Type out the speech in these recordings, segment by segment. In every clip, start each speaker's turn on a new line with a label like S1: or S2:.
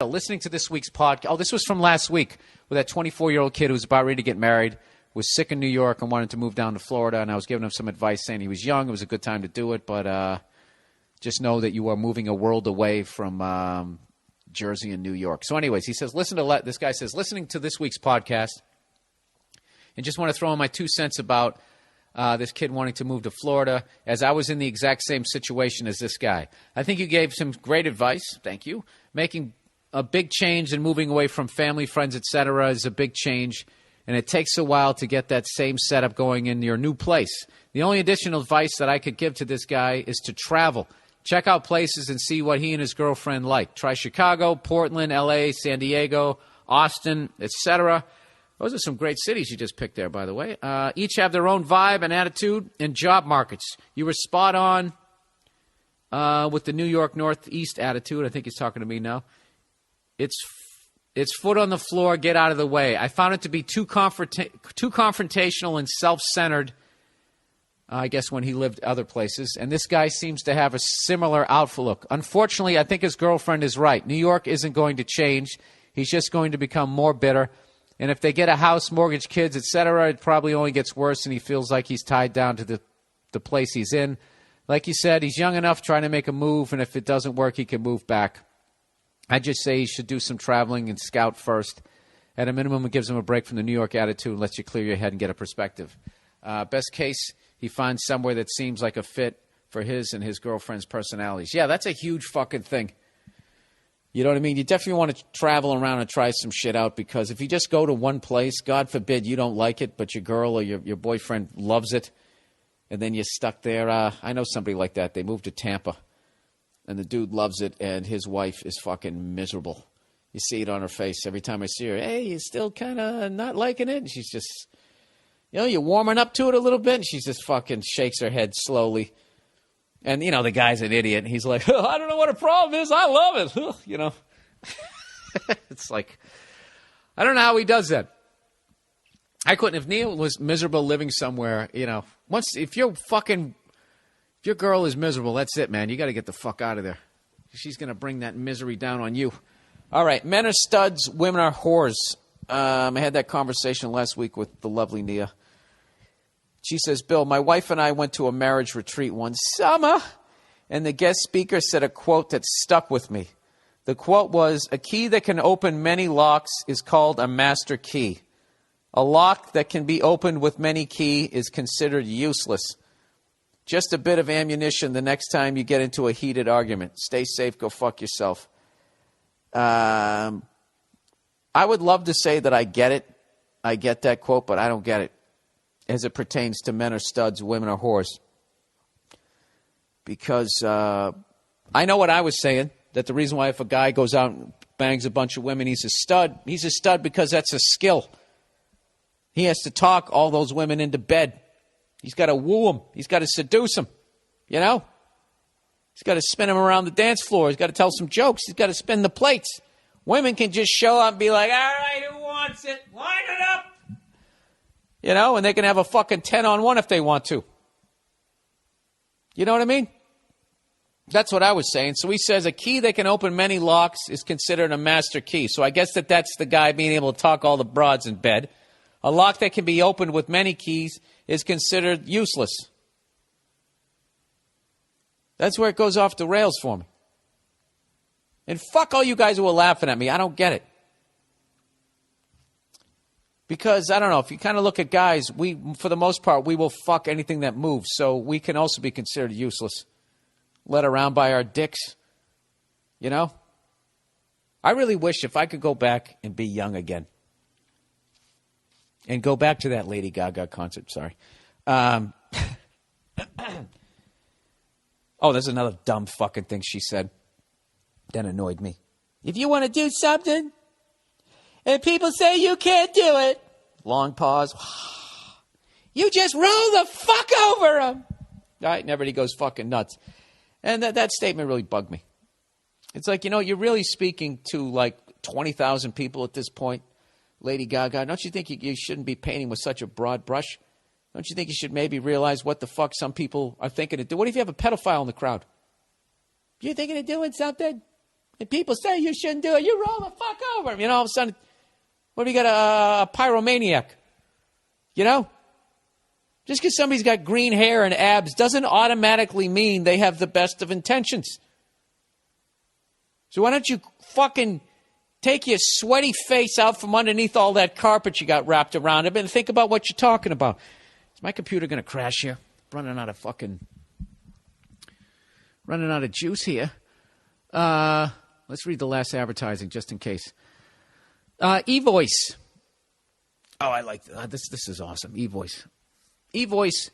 S1: Listening to this week's podcast. Oh, this was from last week with that 24-year-old kid who was about ready to get married, was sick in New York and wanted to move down to Florida, and I was giving him some advice saying he was young. It was a good time to do it, but just know that you are moving a world away from Jersey and New York. So anyways, he says, this guy says, listening to this week's podcast, and just want to throw in my 2 cents about this kid wanting to move to Florida, as I was in the exact same situation as this guy. I think you gave some great advice. Thank you. Making a big change and moving away from family, friends, etc. is a big change, and it takes a while to get that same setup going in your new place. The only additional advice that I could give to this guy is to travel. Check out places and see what he and his girlfriend like. Try Chicago, Portland, L.A., San Diego, Austin, etc. Those are some great cities you just picked there, by the way. Each have their own vibe and attitude and job markets. You were spot on with the New York Northeast attitude. I think he's talking to me now. It's foot on the floor, get out of the way. I found it to be too confrontational and self-centered, I guess, when he lived other places. And this guy seems to have a similar outlook. Unfortunately, I think his girlfriend is right. New York isn't going to change. He's just going to become more bitter. And if they get a house, mortgage, kids, etc., it probably only gets worse, and he feels like he's tied down to the place he's in. Like you said, he's young enough trying to make a move, and if it doesn't work, he can move back. I just say he should do some traveling and scout first. At a minimum, it gives him a break from the New York attitude and lets you clear your head and get a perspective. Best case, he finds somewhere that seems like a fit for his and his girlfriend's personalities. Yeah, that's a huge fucking thing. You know what I mean? You definitely want to travel around and try some shit out, because if you just go to one place, God forbid you don't like it, but your girl or your boyfriend loves it, and then you're stuck there. I know somebody like that. They moved to Tampa. And the dude loves it, and his wife is fucking miserable. You see it on her face every time I see her. Hey, you still kind of not liking it? And she's just, you're warming up to it a little bit, and she just fucking shakes her head slowly. And, the guy's an idiot. And he's like, I don't know what a problem is. I love it. It's like, I don't know how he does that. I couldn't. If Neil was miserable living somewhere, if your girl is miserable, that's it, man. You got to get the fuck out of there. She's going to bring that misery down on you. All right, men are studs, women are whores. I had that conversation last week with the lovely Nia. She says, Bill, my wife and I went to a marriage retreat one summer, and the guest speaker said a quote that stuck with me. The quote was, a key that can open many locks is called a master key. A lock that can be opened with many keys is considered useless. Just a bit of ammunition the next time you get into a heated argument. Stay safe. Go fuck yourself. I would love to say that I get it. I get that quote, but I don't get it as it pertains to men are studs, women are whores. Because I know what I was saying, that the reason why if a guy goes out and bangs a bunch of women, he's a stud because that's a skill. He has to talk all those women into bed. He's got to woo them. He's got to seduce them, He's got to spin them around the dance floor. He's got to tell some jokes. He's got to spin the plates. Women can just show up and be like, all right, who wants it? Line it up. And they can have a fucking 10-on-1 if they want to. You know what I mean? That's what I was saying. So he says a key that can open many locks is considered a master key. So I guess that's the guy being able to talk all the broads in bed. A lock that can be opened with many keys is considered useless. That's where it goes off the rails for me. And fuck all you guys who are laughing at me. I don't get it. Because, I don't know, if you kind of look at guys, for the most part, we will fuck anything that moves. So we can also be considered useless. Led around by our dicks. I really wish if I could go back and be young again. And go back to that Lady Gaga concert, sorry. Oh, there's another dumb fucking thing she said that annoyed me. If you want to do something, and people say you can't do it, long pause, you just roll the fuck over them. All right, and everybody goes fucking nuts. And that statement really bugged me. It's like, you're really speaking to like 20,000 people at this point. Lady Gaga, don't you think you shouldn't be painting with such a broad brush? Don't you think you should maybe realize what the fuck some people are thinking of doing? What if you have a pedophile in the crowd? You thinking of doing something? And people say you shouldn't do it. You roll the fuck over him. All of a sudden, what do you got, a pyromaniac? Just because somebody's got green hair and abs doesn't automatically mean they have the best of intentions. So why don't you fucking take your sweaty face out from underneath all that carpet you got wrapped around it and think about what you're talking about. Is my computer going to crash here? Running out of juice here. Let's read the last advertising just in case. eVoice. Oh, I like this. This is awesome. eVoice. eVoice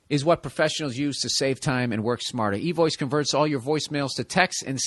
S1: is what professionals use to save time and work smarter. eVoice converts all your voicemails to text and sends